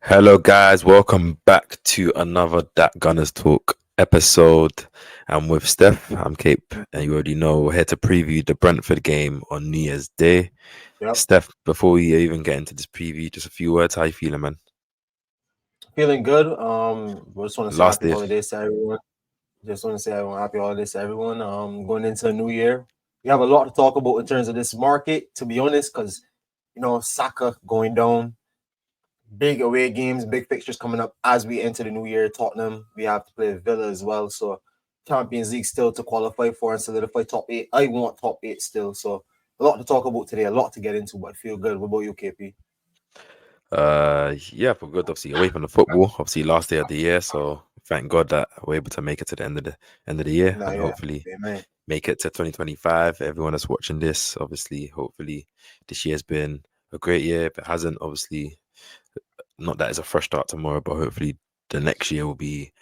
Hello, guys. Welcome back to another Dat Gunners Talk episode. I'm with Steph. I'm Cape, and you already know we're here to preview the Brentford game on New Year's Day. Yep. Steph, before we even get into this preview, just a few words. How you feeling, man? Feeling good. We just want to say Last happy day. holidays to everyone. Just want to say everyone happy holidays to everyone. Going into the new year, we have a lot to talk about in terms of this market. To be honest, because Saka going down, big away games, big fixtures coming up as we enter the new year. Tottenham, we have to play Villa as well. So Champions League still to qualify for and solidify top eight. I want top eight still. So a lot to talk about today, a lot to get into, but feel good. What about you, KP? Yeah, for good. Obviously, away from the football. Obviously, last day of the year. So thank God that we're able to make it to the end of the year, Nah, and yeah, hopefully amen. make it to 2025. Everyone that's watching this, obviously, hopefully, this year's been a great year. If it hasn't, obviously, not that it's a fresh start tomorrow, but hopefully the next year will be,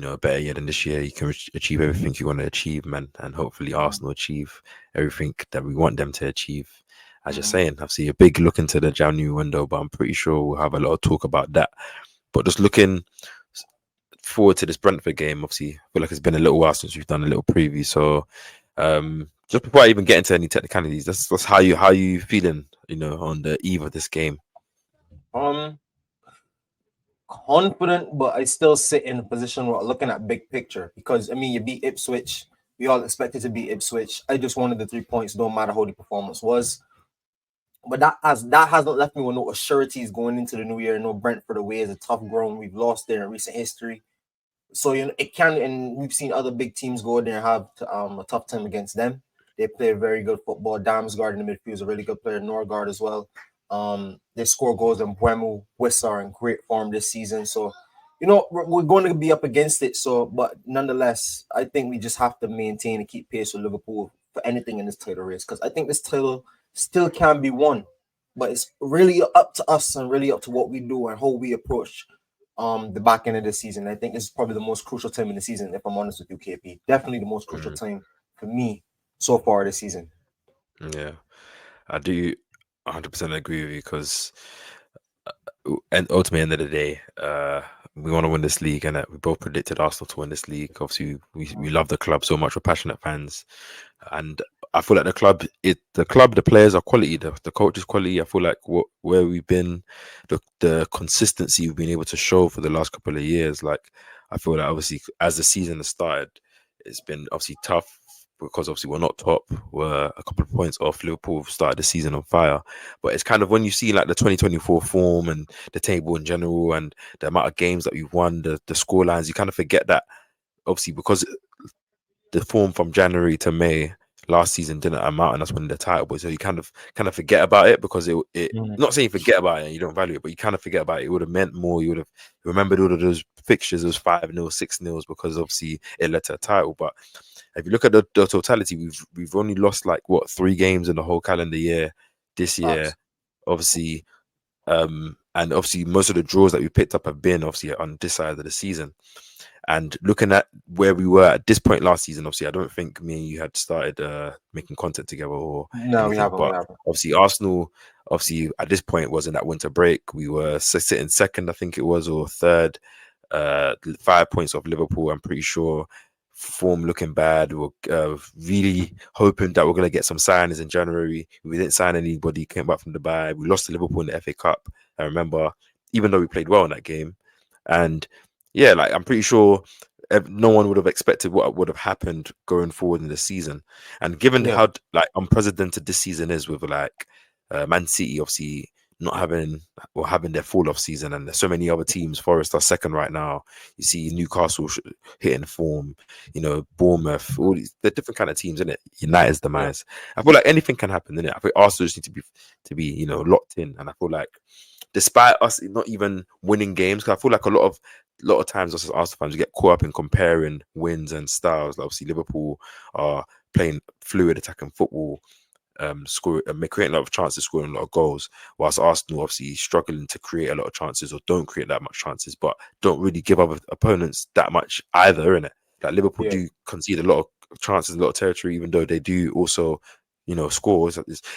a better year than this year. You can achieve everything you want to achieve, man, and hopefully Arsenal achieve everything that we want them to achieve. As you're Mhm. saying, I see a big look into the January window, but I'm pretty sure we'll have a lot of talk about that. But just looking forward to this Brentford game, obviously, I feel like it's been a little while since we've done a little preview. So, just before I even get into any technicalities, that's how you feeling, on the eve of this game. Um, Confident, but I still sit in a position where looking at big picture because I mean you beat Ipswich. We all expected to beat Ipswich. I just wanted the 3 points, don't matter how the performance was. But that hasn't left me with no sureties going into the new year. No Brentford away is a tough ground. We've lost there in recent history. So it can, and we've seen other big teams go there and have a tough time against them. They play very good football. Damsgaard in the midfield is a really good player. Norgard as well. They score goals, and Buemu, Wissa are in great form this season. So, we're going to be up against it. So, but nonetheless, I think we just have to maintain and keep pace with Liverpool for anything in this title race because I think this title still can be won. But it's really up to us and really up to what we do and how we approach the back end of the season. I think this is probably the most crucial time in the season, if I'm honest with you, KP. Definitely the most crucial Mm, time for me so far this season. yeah. I do 100% agree with you because, and ultimately, end of the day, we want to win this league, and we both predicted Arsenal to win this league. Obviously, we love the club so much. We're passionate fans, and I feel like the players are quality, the coach is quality. I feel like where we've been, the consistency we've been able to show for the last couple of years. Like I feel that obviously as the season has started, it's been obviously tough because obviously we're not top. We're a couple of points off. Liverpool started the season on fire, but it's kind of when you see like the 2024 form and the table in general and the amount of games that we've won, the score lines, you kind of forget that obviously because the form from January to May last season didn't amount and that's winning the title. But so you kind of forget about it because it Mhm. not saying forget about it and you don't value it, but you kind of forget about it. It would have meant more. You would have remembered all of those fixtures, those 5-0, 6-0, because obviously it led to a title. But if you look at the totality, we've only lost like what 3 games in the whole calendar year this year. Facts. Obviously, and obviously most of the draws that we picked up have been obviously on this side of the season. And looking at where we were at this point last season, obviously, I don't think me and you had started making content together or No, we anything. haven't. We But haven't. obviously, Arsenal, obviously, at this point was in that winter break. We were sitting second, I think it was, or third, 5 points off Liverpool. I'm pretty sure form looking bad. We're really hoping that we're going to get some signings in January. We didn't sign anybody, came back from Dubai. We lost to Liverpool in the FA Cup. I remember, even though we played well in that game. And yeah, like I'm pretty sure no one would have expected what would have happened going forward in the season. And given Yeah. how like unprecedented this season is with like Man City obviously not having or having their fall off season, and there's so many other teams. Forest are second right now. You see Newcastle hitting form. Bournemouth. All these they're different kind of teams, isn't it? United's Yeah. demise. I feel like anything can happen, innit? I think Arsenal just need to be locked in, and I feel like despite us not even winning games, because I feel like a lot of times us as Arsenal fans we get caught up in comparing wins and styles. Like obviously Liverpool are playing fluid attacking football, creating a lot of chances, scoring a lot of goals, whilst Arsenal obviously struggling to create a lot of chances or don't create that much chances, but don't really give other opponents that much either, in it. Like Liverpool Yeah. do concede a lot of chances, a lot of territory, even though they do also, score.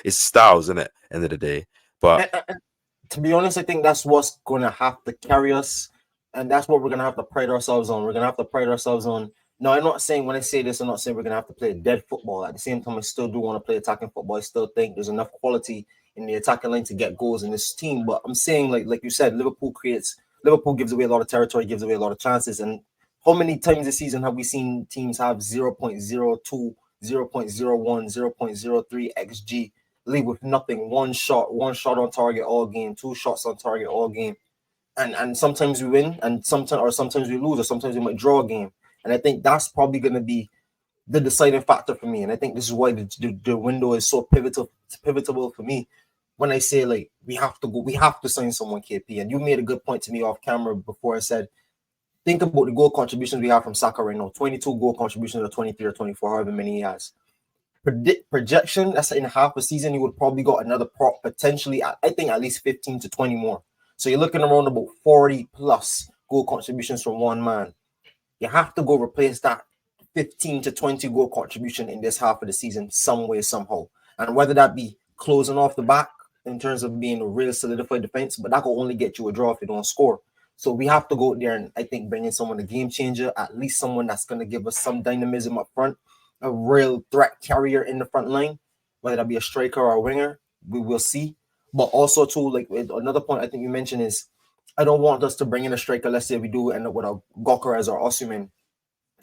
It's styles, in it, end of the day. But And to be honest, I think that's what's gonna have to carry us, and that's what we're gonna have to pride ourselves on. We're gonna have to pride ourselves on. No, I'm not saying when I say this, I'm not saying we're gonna have to play dead football. At the same time, I still do want to play attacking football. I still think there's enough quality in the attacking line to get goals in this team. But I'm saying, like you said, Liverpool gives away a lot of territory, gives away a lot of chances. And how many times this season have we seen teams have 0.02, 0.01, 0.03 xg, leave with nothing, one shot on target all game, two shots on target all game, and sometimes we win, and sometimes we lose, or sometimes we might draw a game. And I think that's probably going to be the deciding factor for me. And I think this is why the window is so pivotal for me. When I say, like, we have to sign someone, KP. And you made a good point to me off camera before. I said, think about the goal contributions we have from Saka right now. 22 goal contributions, or 23 or 24, however many he has. Projection, that's in half a season, you would probably got another potentially, I think, at least 15 to 20 more. So you're looking around about 40 plus goal contributions from one man. You have to go replace that 15 to 20 goal contribution in this half of the season some way, somehow. And whether that be closing off the back in terms of being a real solidified defense, but that will only get you a draw if you don't score. So we have to go out there and, I think, bring in someone, a game changer, at least someone that's going to give us some dynamism up front, a real threat carrier in the front line, whether that be a striker or a winger, we will see. But also, too, like, another point I think you mentioned is, I don't want us to bring in a striker. Let's say we do end up with a Gawker as our Osimhen,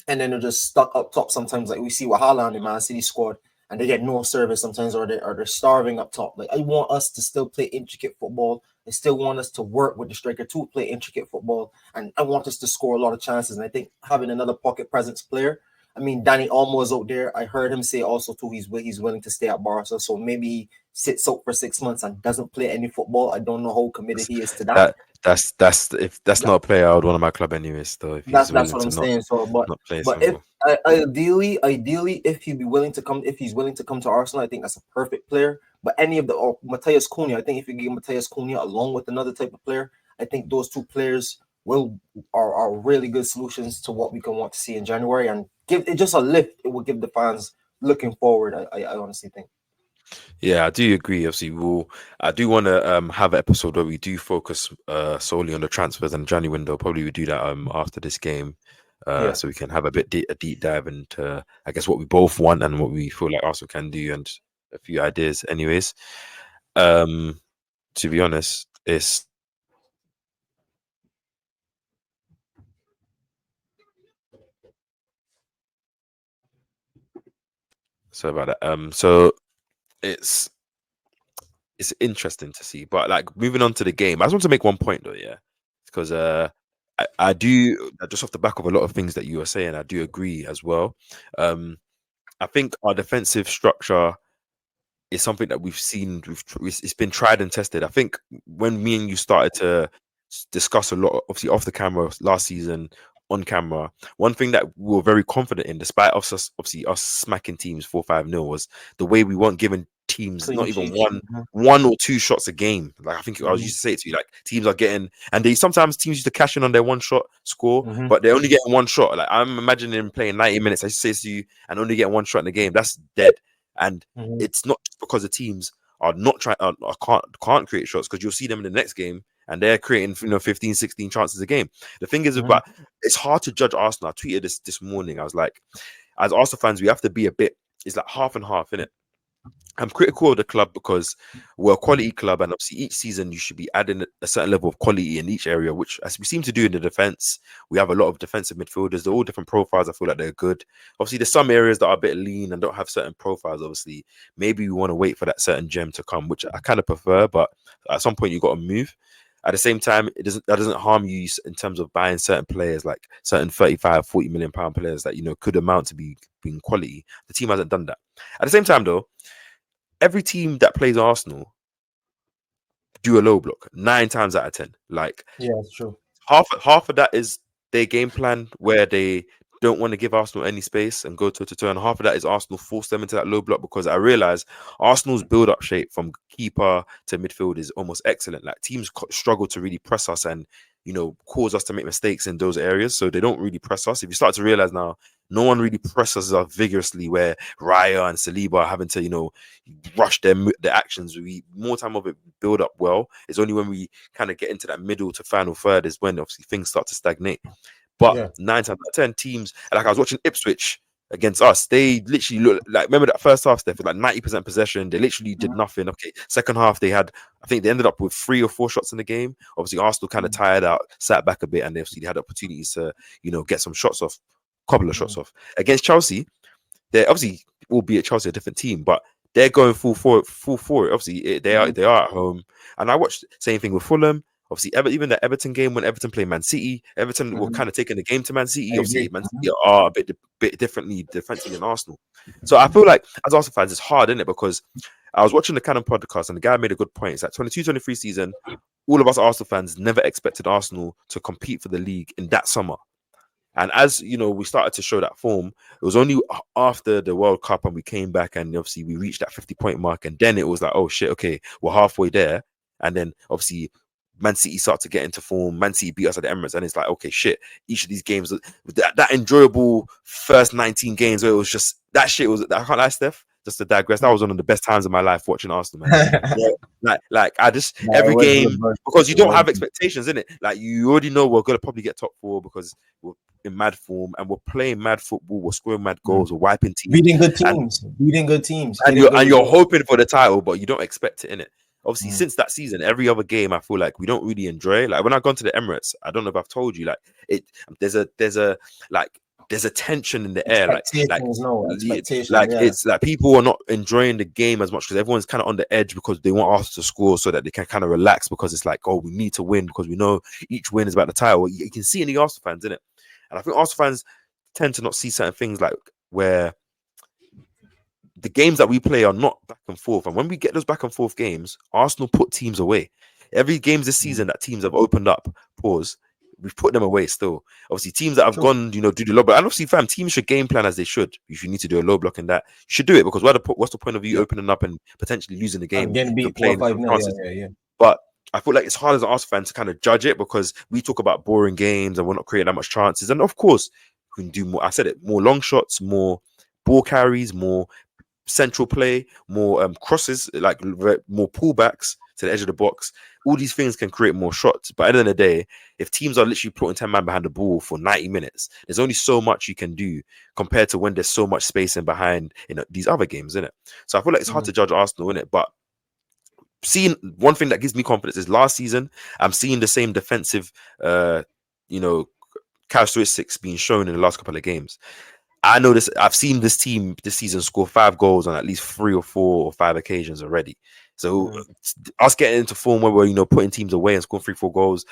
and then they're just stuck up top sometimes, like we see with Haaland in Man City squad, and they get no service sometimes, or they're starving up top. Like, I want us to still play intricate football. I still want us to work with the striker to play intricate football, and I want us to score a lot of chances. And I think having another pocket presence player, I mean, Danny Olmo is out there. I heard him say also too he's willing to stay at Barca, so maybe he sits out for 6 months and doesn't play any football. I don't know how committed he is to that. If that's not a player I would want in my club anyways, though. If he's That's willing what to I'm saying. So, not play but if football. ideally, if he'd be willing to come, if he's willing to come to Arsenal, I think that's a perfect player. But any of the, or Matthias Cunha, I think if you give Matthias Cunha along with another type of player, I think those two players are really good solutions to what we can want to see in January, and give it just a lift. It will give the fans looking forward. I honestly think. Yeah, I do agree. Obviously, I do want to have an episode where we do focus solely on the transfers and January window. Probably we do that after this game, Yeah. so we can have a deep dive into, I guess, what we both want and what we feel like Arsenal can do, and a few ideas. Anyways, to be honest, it's so about that. So it's interesting to see. But, like, moving on to the game, I just want to make one point though, yeah, because I do, just off the back of a lot of things that you were saying, I do agree as well. I think our defensive structure is something that we've seen. It's been tried and tested. I think when me and you started to discuss a lot, obviously off the camera last season, on camera, one thing that we were very confident in, despite obviously us smacking teams 4-5-0, was the way we weren't giving teams Clean not even sheets. one or two shots a game. Like, I think I was Mhm. used to say it to you, like, teams are getting, and sometimes teams used to cash in on their one shot score, Mhm. but they're only getting one shot. Like, I'm imagining them playing 90 minutes, I say to you, and only getting one shot in the game. That's dead. And Mhm. it's not just because the teams are not trying, can't create shots, because you'll see them in the next game and they're creating 15, 16 chances a game. The thing is Mhm. about, it's hard to judge Arsenal. I tweeted this morning. I was like, as Arsenal fans, we have to be a bit, it's like half and half, innit? I'm critical of the club because we're a quality club, and obviously each season you should be adding a certain level of quality in each area, which, as we seem to do in the defense, we have a lot of defensive midfielders. They're all different profiles. I feel like they're good. Obviously, there's some areas that are a bit lean and don't have certain profiles. Obviously, maybe we want to wait for that certain gem to come, which I kind of prefer, but at some point you got to move. At the same time, that doesn't harm you in terms of buying certain players, like certain 35, 40 million pound players that could amount to being quality. The team hasn't done that. At the same time, though, every team that plays Arsenal do a low block 9 times out of 10. Like, Yeah, it's true. half of that is their game plan, where they don't want to give Arsenal any space and go toe to toe, and half of that is Arsenal force them into that low block, because I realize Arsenal's build up shape from keeper to midfield is almost excellent. Like, teams struggle to really press us and cause us to make mistakes in those areas. So they don't really press us. If you start to realize now, no one really presses us vigorously where Raya and Saliba are having to, rush their actions. We more time of it build up well. It's only when we kind of get into that middle to final third is when obviously things start to stagnate. But 9 times out of 10 teams, like I was watching Ipswich against us, they literally look like, remember that first half, Steph, like 90% possession. They literally did nothing. Okay, second half, I think they ended up with 3 or 4 shots in the game. Obviously, Arsenal kind of tired out, sat back a bit, and they had opportunities to, get some shots off, couple of shots off. Against Chelsea, they're obviously, albeit Chelsea a different team, but they're going full for it. Obviously, they are at home. And I watched the same thing with Fulham. Obviously, even the Everton game when Everton played Man City, Everton were kind of taking the game to Man City. Obviously, Man City are a bit differently defensively than Arsenal. So I feel like as Arsenal fans, it's hard, isn't it? Because I was watching the Cannon podcast and the guy made a good point. It's like 22-23 season, all of us Arsenal fans never expected Arsenal to compete for the league in that summer. And as we started to show that form, it was only after the World Cup and we came back and obviously we reached that 50-point mark. And then it was like, oh shit, okay, we're halfway there. And then obviously Man City start to get into form. Man City beat us at the Emirates, and it's like, okay, shit. Each of these games, that enjoyable first 19 games where it was just that shit was. I can't lie, Steph. Just to digress, that was one of the best times of my life watching Arsenal, man. like I just every game because you don't have expectations in it. Like you already know we're gonna probably get top 4 because we're in mad form and we're playing mad football. We're scoring mad goals. We're wiping teams, beating good teams, and you're hoping for the title, but you don't expect it in it. Obviously, since that season, every other game I feel like we don't really enjoy. Like when I've gone to the Emirates, I don't know if I've told you, like there's a tension in the air, it's like people are not enjoying the game as much because everyone's kind of on the edge because they want us to score so that they can kind of relax because it's like, oh, we need to win because we know each win is about the title. You can see in the Arsenal fans, in it, and I think Arsenal fans tend to not see certain things like where the games that we play are not back and forth. And when we get those back and forth games, Arsenal put teams away. Every game this season that teams have opened up, we've put them away still. Obviously, teams that have gone, do the low block. And obviously, teams should game plan as they should. If you need to do a low block in that, you should do it because what's the point of you opening up and potentially losing the game? Getting beat 4-5. But I feel like it's hard as an Arsenal fan to kind of judge it because we talk about boring games and we're not creating that much chances. And of course, we can do more. I said it, more long shots, more ball carries, more central play, more crosses, like more pullbacks to the edge of the box. All these things can create more shots. But at the end of the day, if teams are literally putting 10 men behind the ball for 90 minutes, there's only so much you can do compared to when there's so much space in behind these other games, innit? So I feel like it's hard to judge Arsenal, innit? But seeing one thing that gives me confidence is last season, I'm seeing the same defensive, characteristics being shown in the last couple of games. I know this. I've seen this team this season score 5 goals on at least 3 or 4 or 5 occasions already. So us getting into form where we're putting teams away and scoring 3-4 goals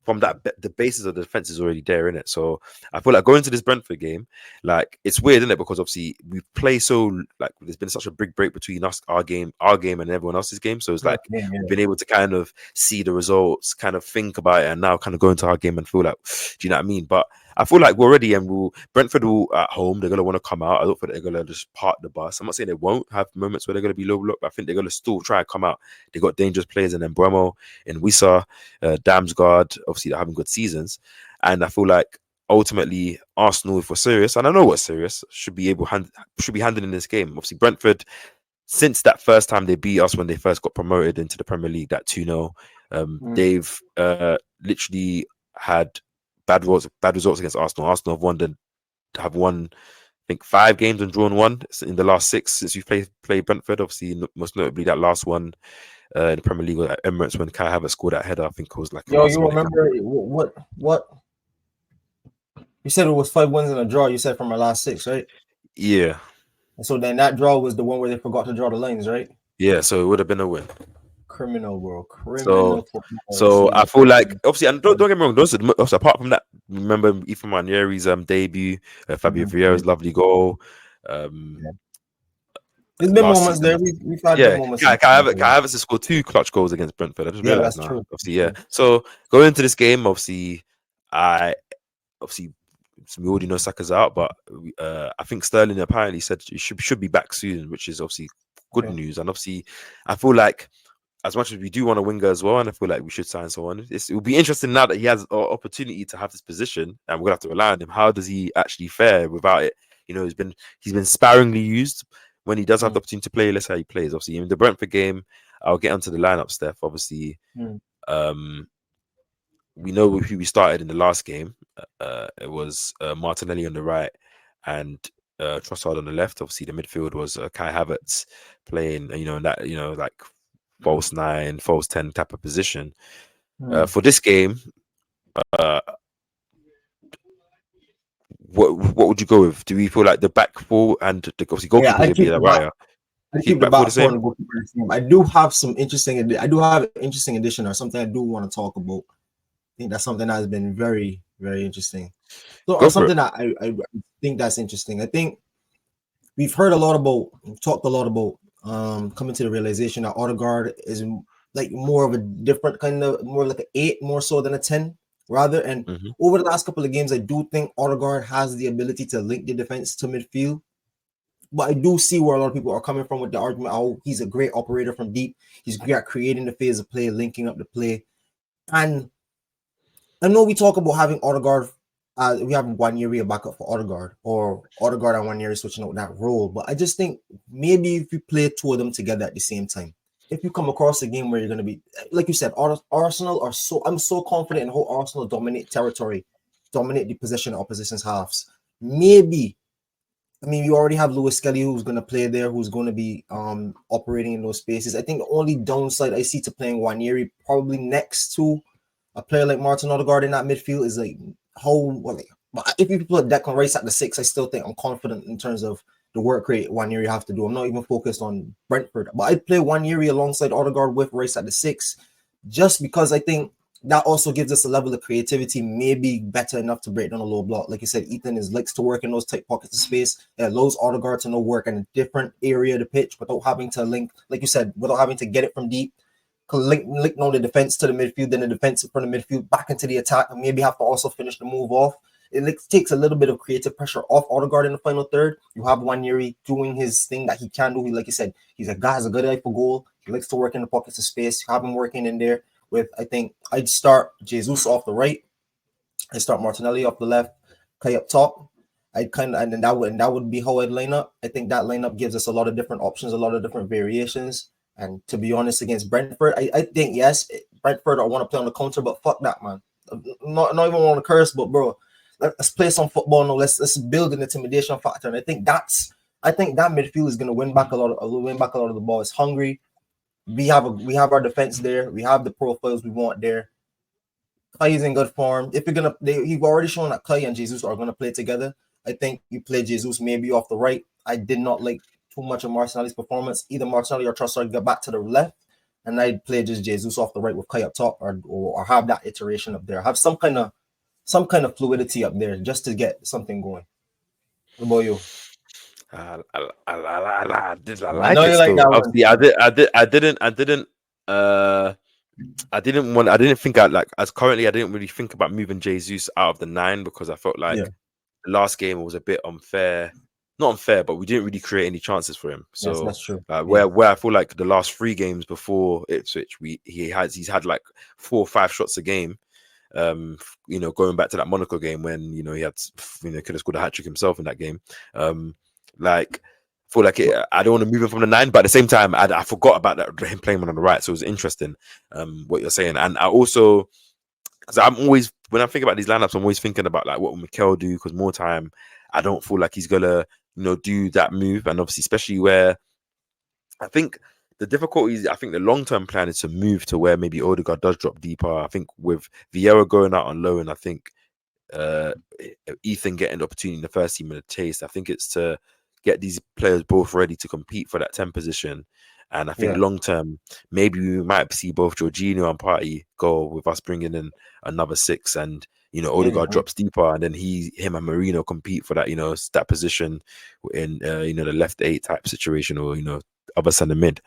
from that, the basis of the defense is already there, in it. So I feel like going to this Brentford game, like it's weird, isn't it? Because obviously we play so like there's been such a big break between us, our game, and everyone else's game. So it's like we've been able to kind of see the results, kind of think about it, and now kind of go into our game and feel like, do you know what I mean? But I feel like we're ready, and Brentford will at home. They're gonna want to come out. I don't think they're gonna just park the bus. I'm not saying they won't have moments where they're gonna be low block, but I think they're gonna still try and come out. They got dangerous players in Mbeumo, in Wissa, Damsgaard, obviously they're having good seasons, and I feel like ultimately Arsenal, if we're serious, and I know we're serious, should be handling this game. Obviously Brentford, since that first time they beat us when they first got promoted into the Premier League, that 2-0, they've literally had bad results against Arsenal. Arsenal have won, I think, 5 games and drawn 1 in the last 6 since we played Brentford. Obviously, most notably that last one in the Premier League at Emirates when Kai Havertz scored that header. I think it was like. Yo, you remember what? You said it was 5 wins and a draw. You said from our last 6, right? Yeah. So then that draw was the one where they forgot to draw the lines, right? Yeah. So it would have been a win. Criminal, bro. So I feel like obviously, and don't get me wrong. Those also, apart from that, remember Ethan Manieri's debut, Fabio Vieira's lovely goal. There's been moments there. We've had good moments. Kai Havertz has scored 2 clutch goals against Brentford. I just realized now. True. Obviously, So going into this game, obviously, we already know Saka's out, but I think Sterling apparently said he should be back soon, which is obviously good news. And obviously, I feel like as much as we do want a winger as well, and I feel like we should sign someone, it will be interesting now that he has an opportunity to have this position, and we're gonna have to rely on him. How does he actually fare without it? You know, he's been sparingly used. When he does have the opportunity to play, let's see how he plays. Obviously, in the Brentford game, I'll get onto the lineup, Steph. Obviously, we know who we started in the last game. It was Martinelli on the right and Trossard on the left. Obviously, the midfield was Kai Havertz playing, in that, like false 9, false 10 type of position. For this game, what would you go with? Do we feel like the back four and the obviously goalkeeper I would be keep the RAYA? I keep the back four and the goalkeeper the same. I do have some interesting. I do have an interesting addition or something I do want to talk about. I think that's something that has been very, very interesting. So, or something that I think that's interesting. I think we've talked a lot about coming to the realization that ODEGAARD is like more of a different kind of, more like an 8 more so than a 10 rather. And over the last couple of games, I do think ODEGAARD has the ability to link the defense to midfield. But I do see where a lot of people are coming from with the argument, oh, he's a great operator from deep. He's great at creating the phase of play, linking up the play. And I know we talk about having ODEGAARD, we have Nwaneri backup for ODEGAARD, or ODEGAARD and Nwaneri switching out that role. But I just think maybe if you play 2 of them together at the same time, if you come across a game where you're going to be, like you said, Arsenal are I'm so confident in how Arsenal dominate territory, dominate the possession of opposition's halves. Maybe, I mean, you already have Lewis Skelly who's going to play there, who's going to be operating in those spaces. I think the only downside I see to playing Nwaneri probably next to a player like Martin Odegaard in that midfield is like if you put Declan Rice at the 6, I still think I'm confident in terms of the work rate Nwaneri have to do. I'm not even focused on Brentford, but I'd play Nwaneri alongside Odegaard with Rice at the 6, just because I think that also gives us a level of creativity, maybe better enough to break down a low block. Like you said, Ethan likes to work in those tight pockets of space. It allows Odegaard to work in a different area of the pitch without having to link, like you said, without having to get it from deep, link on the defense to the midfield, then the defense from the midfield back into the attack, and maybe have to also finish the move off. It takes a little bit of creative pressure off Odegaard in the final third. You have Nwaneri doing his thing that he can do. Like you said, he's a guy has a good eye for goal. He likes to work in the pockets of space. You have him working in there. I think I'd start Jesus off the right. I start Martinelli off the left, Kai up top. And that would be how I'd line up. I think that lineup gives us a lot of different options, a lot of different variations. And to be honest, against Brentford, I think yes, Brentford I want to play on the counter, but fuck that, man. Not even want to curse, but bro, let's play some football now. Let's build an intimidation factor. And I think that midfield is going to win back a lot of the ball. It's hungry. We have our defense there. We have the profiles we want there. Kai is in good form. If you've already shown that Kai and Jesus are gonna play together. I think you play Jesus maybe off the right. I did not like too much of Martinelli's performance. Either Martinelli or Trossard go back to the left, and I'd play just Jesus off the right with Kai up top, or have that iteration up there. Have some kind of fluidity up there just to get something going. What about you? I like it still. Obviously, I didn't think I didn't really think about moving Jesus out of the 9 because I felt like the last game was a bit unfair. Not unfair, but we didn't really create any chances for him. So yes, that's true. Where I feel like the last 3 games before Ipswich, he's had like 4 or 5 shots a game. Going back to that Monaco game when he had could have scored a hat-trick himself in that game. Feel like I don't want to move him from the 9, but at the same time, I forgot about that him playing on the right. So it was interesting what you're saying, and I also, because I'm always, when I think about these lineups, I'm always thinking about like what will MIKEL do, because more time, I don't feel like he's gonna do that move, and obviously especially where I think the difficulties, I think the long-term plan is to move to where maybe Odegaard does drop deeper. I think with Vieira going out on loan, I think Ethan getting the opportunity in the first team and a taste, I think it's to get these players both ready to compete for that 10 position. And I think long-term, maybe we might see both Jorginho and Partey go with us bringing in another 6, and Odegaard drops deeper, and then him and MERINO compete for that that position in the left 8 type situation, or other center mid,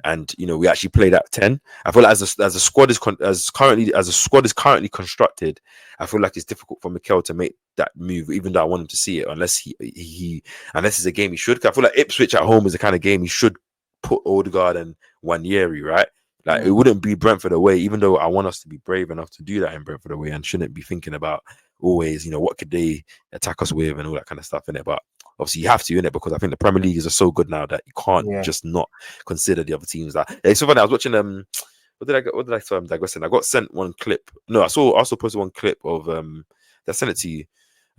and we actually play that 10. I feel like as a squad is currently constructed, I feel like it's difficult for MIKEL to make that move, even though I want him to see it, unless unless it's a game he should. I feel like Ipswich at home is the kind of game he should put Odegaard and Nwaneri, right? Like it wouldn't be Brentford away, even though I want us to be brave enough to do that in Brentford away, and shouldn't be thinking about always, what could they attack us with and all that kind of stuff in it. But obviously you have to in it, because I think the Premier League is so good now that you can't just not consider the other teams. That it's so funny. I was watching what did I get? What did I say? I'm digressing. I got sent one clip. No, I also posted one clip of I sent it to you.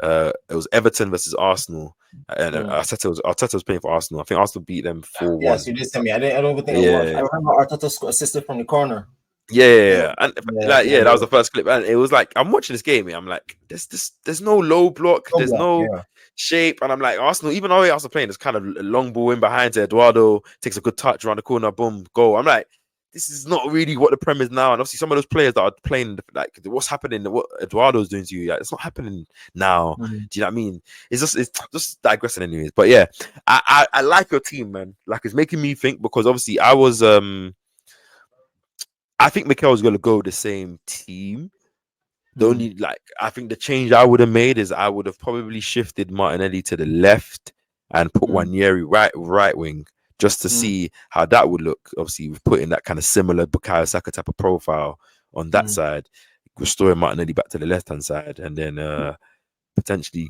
It was Everton versus Arsenal, and Arteta was playing for Arsenal. I think Arsenal beat them 4-1. Yes, you did send me. I don't even think I watched. I remember Arteta assisted from the corner. Yeah. And that was the first clip, and it was like I'm watching this game. I'm like, there's no low block, there's no shape, and I'm like, Arsenal, even though Arsenal playing this kind of long ball in behind to Eduardo, takes a good touch around the corner, boom, goal. I'm like, this is not really what the Prem is now. And obviously, some of those players that are playing, like what's happening, what Eduardo's doing to you, like, it's not happening now. Do you know what I mean? It's just digressing, anyways. But yeah, I like your team, man. Like, it's making me think, because obviously I think Mikel's going to go the same team. The only, I think the change I would have made is I would have probably shifted Martinelli to the left and put Wanyeri right wing, just to see how that would look. Obviously, we've put in that kind of similar Bukayo Saka type of profile on that side, restoring Martinelli back to the left-hand side, and then potentially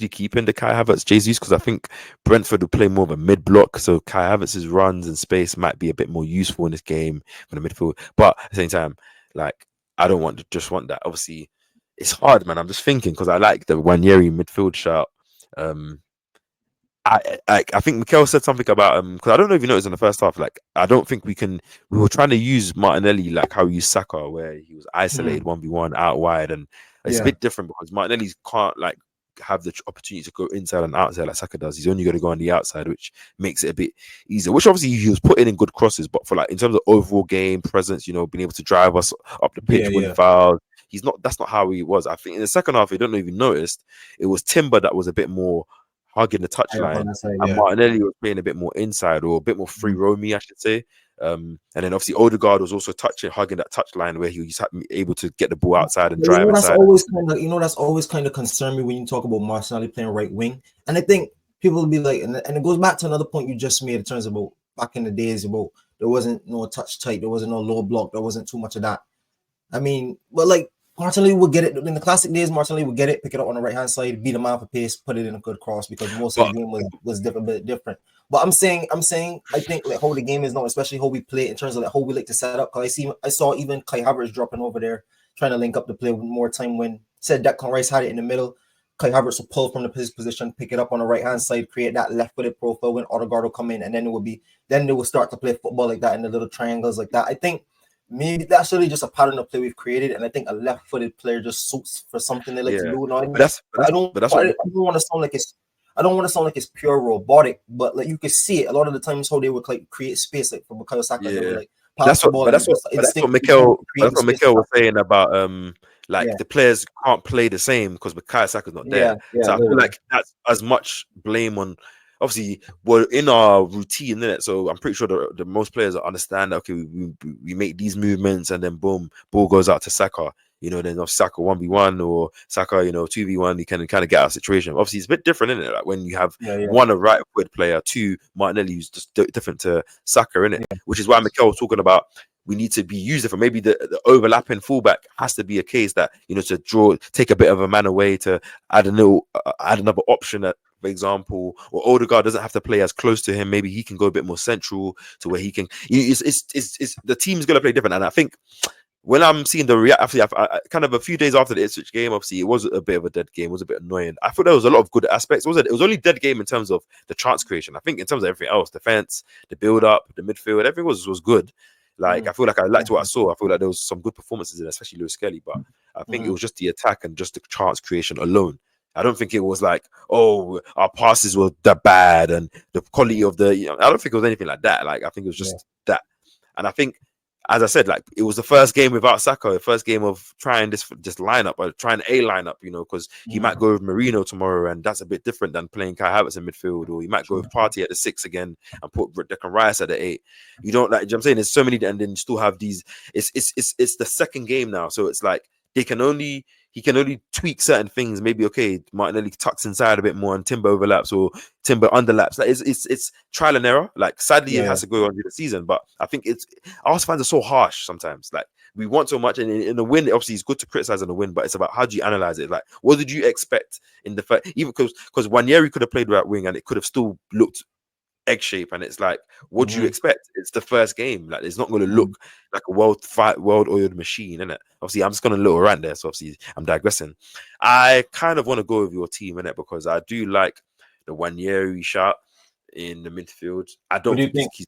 keeping the Kai Havertz Jesus, because I think Brentford will play more of a mid-block, so Kai Havertz's runs and space might be a bit more useful in this game from the midfield. But at the same time, like, I don't want that. Obviously, it's hard, man. I'm just thinking, because I like the Wanyeri midfield shout. I think Mikel said something about because I don't know if you noticed in the first half, like, I don't think we were trying to use Martinelli like how we used Saka, where he was isolated 1v1 out wide, and it's a bit different because Martinelli can't like have the opportunity to go inside and outside like Saka does. He's only going to go on the outside, which makes it a bit easier, which obviously he was putting in good crosses, but for like in terms of overall game presence, being able to drive us up the pitch, win fouls, that's not how he was. I think in the second half, I don't know if you noticed, it was Timber that was a bit more hugging the touchline, and Martinelli was playing a bit more inside, or a bit more free roamy, I should say. And then obviously ODEGAARD was also hugging that touchline, where he was able to get the ball outside and drive that's inside. That's always kind of concerned me when you talk about Martinelli playing right wing. And I think people will be like, and it goes back to another point you just made in terms about back in the days about there wasn't no touch tight, there wasn't no low block, there wasn't too much of that. I mean, but like Martinelli would get it in the classic days. Martinelli would get it, pick it up on the right hand side, beat him out for pace, put it in a good cross, because most of the game was different. But I'm saying, I think like how the game is now, especially how we play in terms of like how we like to set up. Because I saw even Kai Havertz dropping over there, trying to link up the play with more time. When said Declan Rice had it in the middle, Kai Havertz will pull from his position, pick it up on the right hand side, create that left-footed profile when ODEGAARD will come in, and then they will start to play football like that in the little triangles like that. I think maybe that's really just a pattern of play we've created, and I think a left-footed player just suits for something they like to do. Now, I don't want to sound like it's pure robotic, but like you can see it a lot of the times how they would like create space, like for Bukayo Saka. They would, like, that's what Mikel was saying about the players can't play the same because Bukayo Saka's not there. So I feel like that's as much blame on. Obviously, we're in our routine, isn't it? So I'm pretty sure the most players understand that, okay, we make these movements, and then boom, ball goes out to Saka. Then if Saka 1v1 or Saka, 2v1, you can kind of get out of situation. Obviously, it's a bit different, isn't it? Like when you have one, a right-footed player, two, Martinelli, who's just different to Saka, innit? Which is why Mikel was talking about we need to be used for maybe the overlapping fullback has to be a case that, to take a bit of a man away, to add another option that, for example, or ODEGAARD doesn't have to play as close to him. Maybe he can go a bit more central to where he can. It's the team's going to play different, and I think when I'm seeing the reaction, I kind of a few days after the Ipswich game, obviously it was a bit of a dead game. It was a bit annoying. I thought there was a lot of good aspects. It was only dead game in terms of the chance creation. I think in terms of everything else, defense, the build up, the midfield, everything was good. Like I feel like I liked what I saw. I feel like there was some good performances in, especially Lewis Skelly. But I think it was just the attack and just the chance creation alone. I don't think it was like, oh, our passes were that bad and the quality of I don't think it was anything like that. Like I think it was just that. And I think, as I said, like it was the first game without Saka, the first game of trying this lineup, or trying a lineup, because he might go with Merino tomorrow, and that's a bit different than playing Kai Havertz in midfield, or he might go with Partey at the 6 again and put Declan Rice at the 8. You don't like, I'm saying there's so many, and then you still have these. It's the second game now, so it's like he can only he can only tweak certain things. Maybe okay, Martinelli tucks inside a bit more and Timber overlaps or Timber underlaps. Like it's trial and error. Like sadly, it has to go on the season. But I think Arsenal fans are so harsh sometimes. Like we want so much, and in the win, obviously, it's good to criticize in the win, but it's about how do you analyze it. Like what did you expect in the first? Even because Wanyeri could have played right wing and it could have still looked egg shape, and it's like, what do you expect? It's the first game. Like it's not going to look like a well-oiled machine, innit? Obviously, I'm just going to little rant there, so obviously I'm digressing. I kind of want to go with your team, innit, because I do like the Wanyeri shot in the midfield. I don't think he's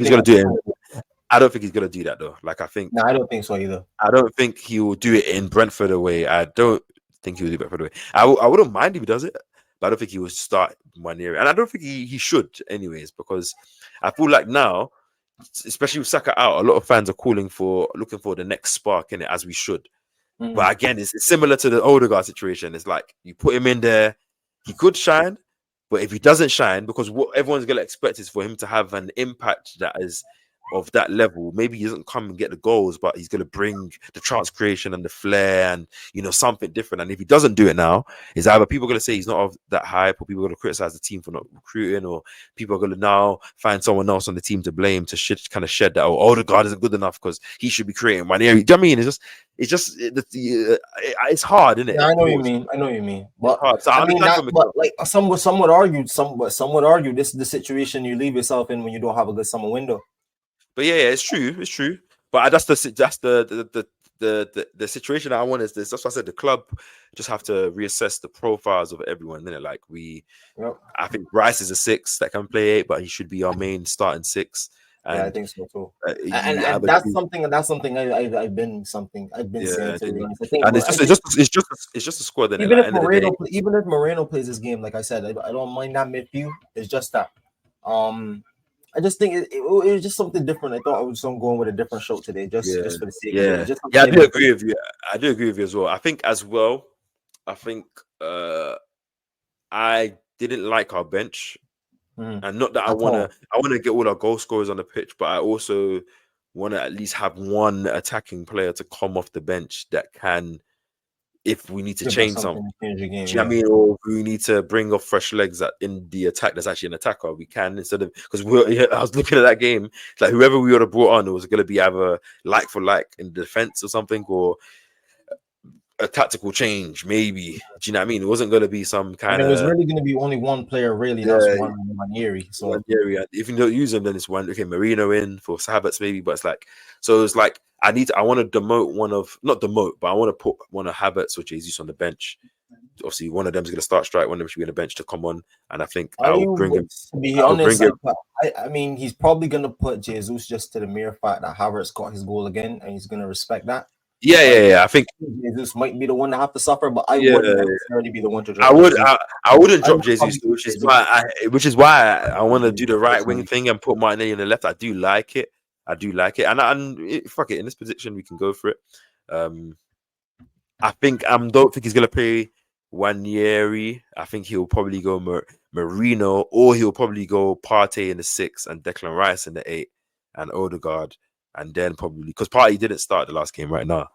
going to do it. I don't think he's going to do that though. Like I think, no, I don't think so either. I don't think he will do it in Brentford away. I don't think he will do Brentford away. I wouldn't mind if he does it, but I don't think he will start Wanyeri. And I don't think he should anyways, because I feel like now, especially with Saka out, a lot of fans are looking for the next spark in it, as we should. But again, it's similar to the ODEGAARD situation. It's like you put him in there, he could shine, but if he doesn't shine, because what everyone's going to expect is for him to have an impact that is of that level. Maybe he doesn't come and get the goals, but he's going to bring the chance creation and the flair and, you know, something different. And if he doesn't do it now, it's either people are going to say he's not of that hype, or people are going to criticize the team for not recruiting, or people are going to now find someone else on the team to blame to kind of shed that, oh, the guard isn't good enough because he should be creating money. Do you know what I mean? It's hard, isn't it? Yeah, I know what you mean. But so I mean, but like some would argue this is the situation you leave yourself in when you don't have a good summer window. But yeah, it's true. But that's the situation I want is this. That's why I said the club just have to reassess the profiles of everyone. Then like I think Rice is a 6 that can play 8, but he should be our main starting 6. And, yeah, I think so too. And that's something I've been saying. To be honest. I think, and it's just a squad. Then even if Moreno plays this game, like I said, I don't mind that midfield. It's just that I just think it was just something different. I thought I was going with a different show today, just for the sake of it. I do agree with you. I do agree with you as well. I think I didn't like our bench, and not that I want to get all our goal scorers on the pitch, but I also want to at least have one attacking player to come off the bench that can, if we need to change something, do you know what I mean? Or if we need to bring off fresh legs in the attack that's actually an attacker, we can, instead of, because I was looking at that game, it's like whoever we would have brought on, it was going to be either like for like in defense or something, or a tactical change, maybe. Do you know what I mean? It wasn't going to be some kind of. It was really going to be only one player, really. That's Wanyeri. So if you don't use him, then it's one. Okay, Merino in for HAVERTZ maybe, but it's like, so it's like I want to demote not demote, but I want to put one of HAVERTZ or Jesus on the bench. Obviously, one of them is going to start strike, one of them should be on the bench to come on, and I think I'll bring him. To be honest, I mean, he's probably going to put Jesus just to the mere fact that HAVERTZ got his goal again, and he's going to respect that. Yeah. I think Jesus might be the one to have to suffer, but I wouldn't necessarily be the one to drop. I wouldn't drop Jesus, which is why I want to do the right wing thing and put Martinelli on the left. I do like it, and fuck it. In this position, we can go for it. I think don't think he's gonna play Wanyeri. I think he'll probably go Merino, or he'll probably go Partey in the 6 and Declan Rice in the 8 and ODEGAARD. And then probably because Partey didn't start the last game right now.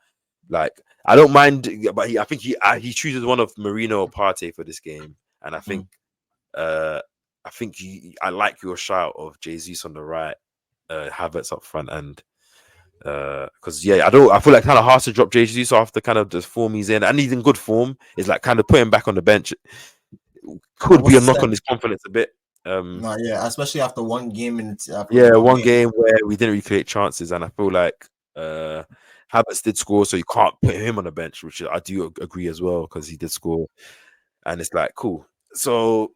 Like I don't mind, but I think he chooses one of Merino or Partey for this game. And I think I like your shout of Jesus on the right, HAVERTZ up front, and because I feel like kind of hard to drop Jesus after kind of the form he's in, and he's in good form. It's like kind of put him back on the bench could be a knock on his confidence a bit. Especially after one game one game where we didn't really create chances, and I feel like HAVERTZ did score, so you can't put him on the bench, which I do agree as well, because he did score, and it's like cool. So,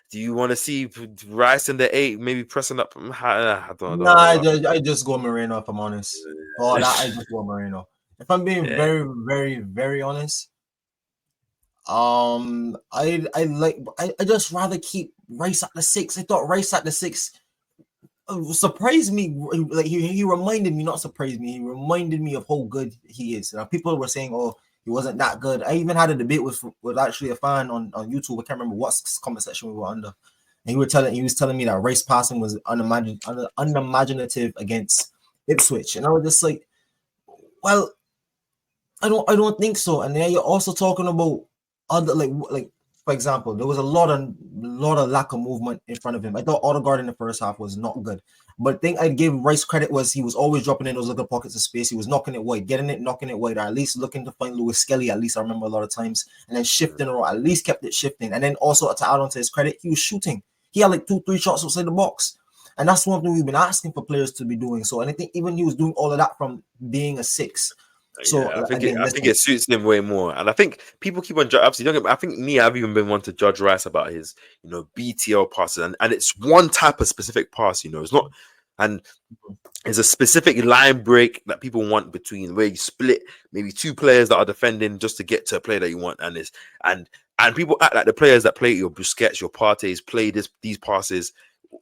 do you want to see Rice in the 8, maybe pressing up? I don't know. I just go Merino if I'm honest. I just go Merino. If I'm being very, very, very honest. I just rather keep Rice at the 6. I thought Rice at the 6 surprised me. Like he reminded me, not surprised me. He reminded me of how good he is. People were saying, "Oh, he wasn't that good." I even had a debate with actually a fan on YouTube. I can't remember what comment section we were under, and he was telling me that Rice passing was unimaginative against Ipswich, and I was just like, Well, I don't think so. And then you're also talking about other like for example, there was a lot of lack of movement in front of him. I thought ODEGAARD in the first half was not good. But the thing I'd give Rice credit was he was always dropping in those little pockets of space. He was knocking it wide, getting it, knocking it wide, or at least looking to find Lewis Skelly, at least I remember a lot of times, and then shifting or at least kept it shifting. And then also to add on to his credit, he was shooting. He had like 2-3 shots outside the box. And that's one thing we've been asking for players to be doing. So, and I think even he was doing all of that from being a 6. So Yeah, I again, think it suits him way more, and I think people keep on obviously. Don't get, I think I've even been one to judge Rice about his BTL passes, and it's one type of specific pass. It's not, and it's a specific line break that people want between where you split maybe 2 players that are defending just to get to a player that you want, and people act like the players that play your Busquets, your Partey's play these passes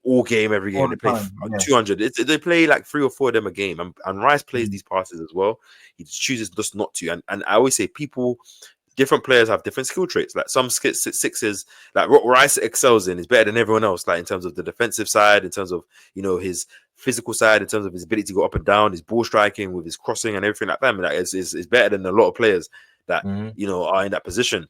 all game, every game. They play 200. They play like 3 or 4 of them a game, and Rice plays these passes as well. He chooses just not to. And I always say different players have different skill traits. Like some sixes, like what Rice excels in is better than everyone else. Like in terms of the defensive side, in terms of his physical side, in terms of his ability to go up and down, his ball striking with his crossing and everything like that. I mean, is better than a lot of players that are in that position.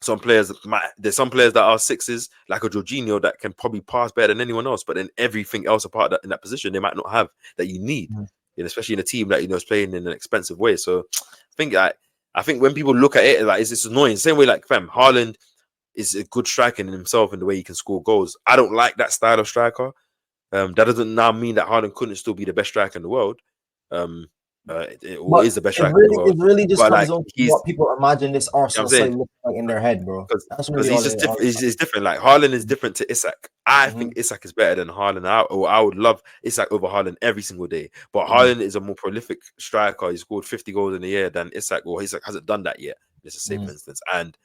There's some players that are 6s, like a Jorginho, that can probably pass better than anyone else, but then everything else apart in that position they might not have that you need, especially in a team that is playing in an expensive way. So I think when people look at it, like it's annoying. Same way like Haaland is a good striker in himself in the way he can score goals. I don't like that style of striker. That doesn't now mean that Haaland couldn't still be the best striker in the world. Is the best striker in the world. It really just comes on to what people imagine this Arsenal side looks like in their head, bro. Because he's just different. He's different. Like Haaland is different to Isak. I think Isak is better than Haaland. I would love Isak over Haaland every single day. But Haaland is a more prolific striker. He scored 50 goals in a year than Isak. Or Isak hasn't done that yet. Let's just say, for instance. And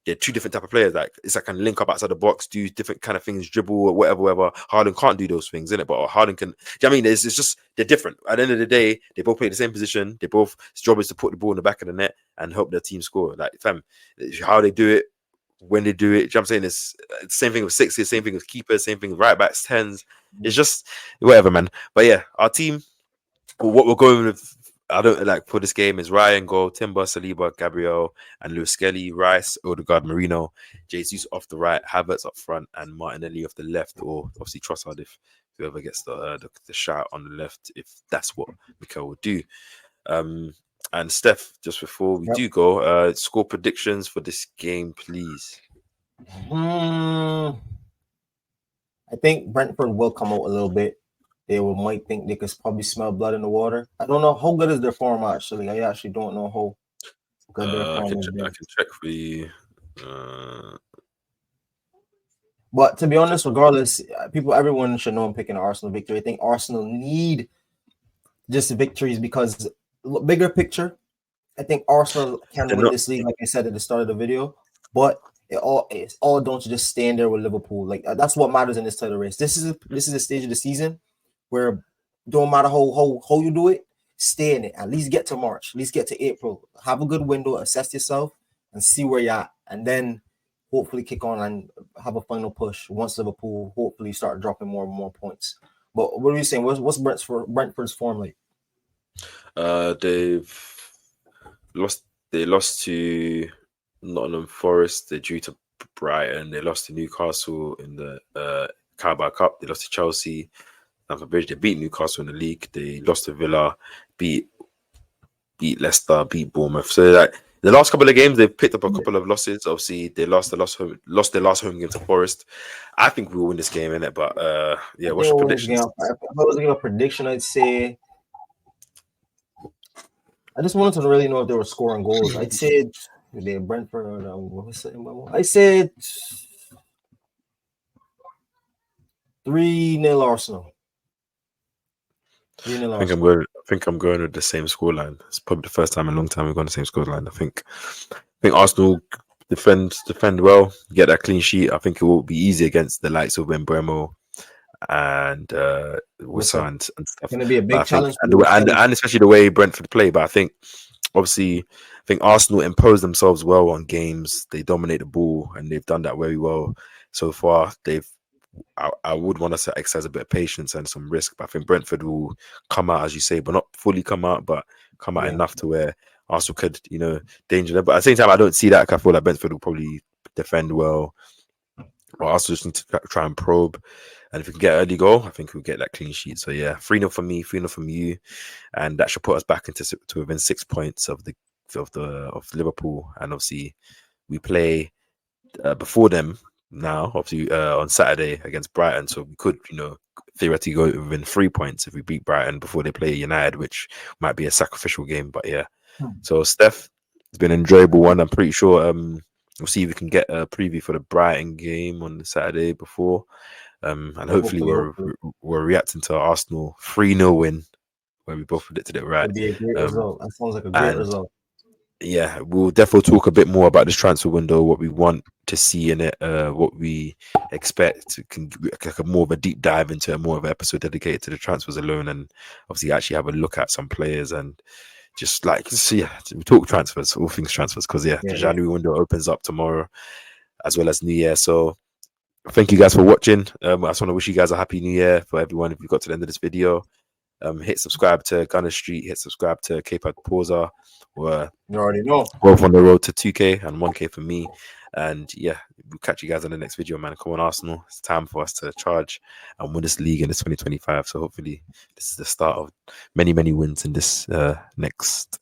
they're 2 different type of players. Like Isak can link up outside the box, do different kind of things, dribble or whatever. Haaland can't do those things, innit? But Haaland can. I mean, it's just they're different. At the end of the day, they both play the same position. His job is to put the ball in the back of the net and help their team score. Like how they do it, when they do it. You know what I'm saying? It's the same thing with 6s, same thing with keepers, same thing with right backs, 10s. It's just whatever, man. But yeah, our team, what we're going with. I don't like for this game is Raya in goal, Timber, Saliba, Gabriel, and Lewis Skelly, Rice, ODEGAARD, Merino, Jesus off the right, Havertz up front, and Martinelli off the left, or obviously Trossard if whoever gets the shot on the left, if that's what Mikel would do. And Steph, just before we do go, score predictions for this game, please. I think Brentford will come out a little bit. They might think they could probably smell blood in the water. I don't know how good is their form actually. I actually don't know how good their form is. I can check for you. But to be honest, regardless, everyone should know I'm picking an Arsenal victory. I think Arsenal need just victories because bigger picture, I think Arsenal can win this league, like I said at the start of the video. But it's all don't just stand there with Liverpool. Like that's what matters in this title race. This is a stage of the season where don't matter how you do it, stay in it. At least get to March, at least get to April. Have a good window, assess yourself, and see where you're at. And then hopefully kick on and have a final push once Liverpool hopefully start dropping more and more points. But what are you saying? What's Brentford's form like? They've lost. They lost to Nottingham Forest. They drew to Brighton. They lost to Newcastle in the Carabao Cup. They lost to Chelsea. Bridge. They beat Newcastle in the league. They lost to Villa, beat Leicester, beat Bournemouth. So like the last couple of games, they've picked up a couple of losses. Obviously, they lost their last home game to Forest. I think we'll win this game, innit? But yeah, what's your prediction? If I was to give a prediction, I'd say I just wanted to really know if they were scoring goals. I'd say they Brentford. I said 3-0 Arsenal. I think I'm going with the same scoreline. It's probably the first time in a long time we've gone the same scoreline. I think Arsenal defend well, get that clean sheet. I think it will be easy against the likes of Mbeumo and Wissa and stuff. It's going to be a big challenge, and especially the way Brentford play. But I think Arsenal impose themselves well on games. They dominate the ball, and they've done that very well so far. They've I would want us to exercise a bit of patience and some risk. But I think Brentford will come out, as you say, but not fully come out, but come out enough to where Arsenal could, danger them. But at the same time, I don't see that. I feel like Brentford will probably defend well. But Arsenal just need to try and probe. And if we can get an early goal, I think we'll get that clean sheet. So yeah, 3-0 from me, 3-0 from you. And that should put us back into to within 6 points of Liverpool. And obviously we play before them now, obviously on Saturday against Brighton. So we could, theoretically go within 3 points if we beat Brighton before they play United, which might be a sacrificial game. But yeah. So Steph, it's been an enjoyable one. I'm pretty sure we'll see if we can get a preview for the Brighton game on the Saturday before. And hopefully we're reacting to our Arsenal 3-0 win where we both predicted it right. It'd be a great result. That sounds like a great result. Yeah, we'll definitely talk a bit more about this transfer window, what we want to see in it, what we expect. Can like more of a deep dive into more of an episode dedicated to the transfers alone, and obviously actually have a look at some players and just we talk transfers, all things transfers, because the January window opens up tomorrow as well as New Year. So thank you guys for watching. I just want to wish you guys a happy New Year for everyone. If you got to the end of this video, hit subscribe to Gunner Street, hit subscribe to K-Pad Pauser. We're you already know. Both on the road to 2K and 1K for me. And yeah, we'll catch you guys in the next video, man. Come on, Arsenal. It's time for us to charge and win this league in this 2025. So hopefully this is the start of many, many wins in this next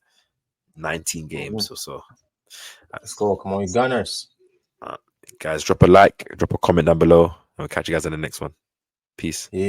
19 games or so. Let's go. Come on, you Gunners. Guys, drop a like, drop a comment down below, and we'll catch you guys in the next one. Peace. Yeah.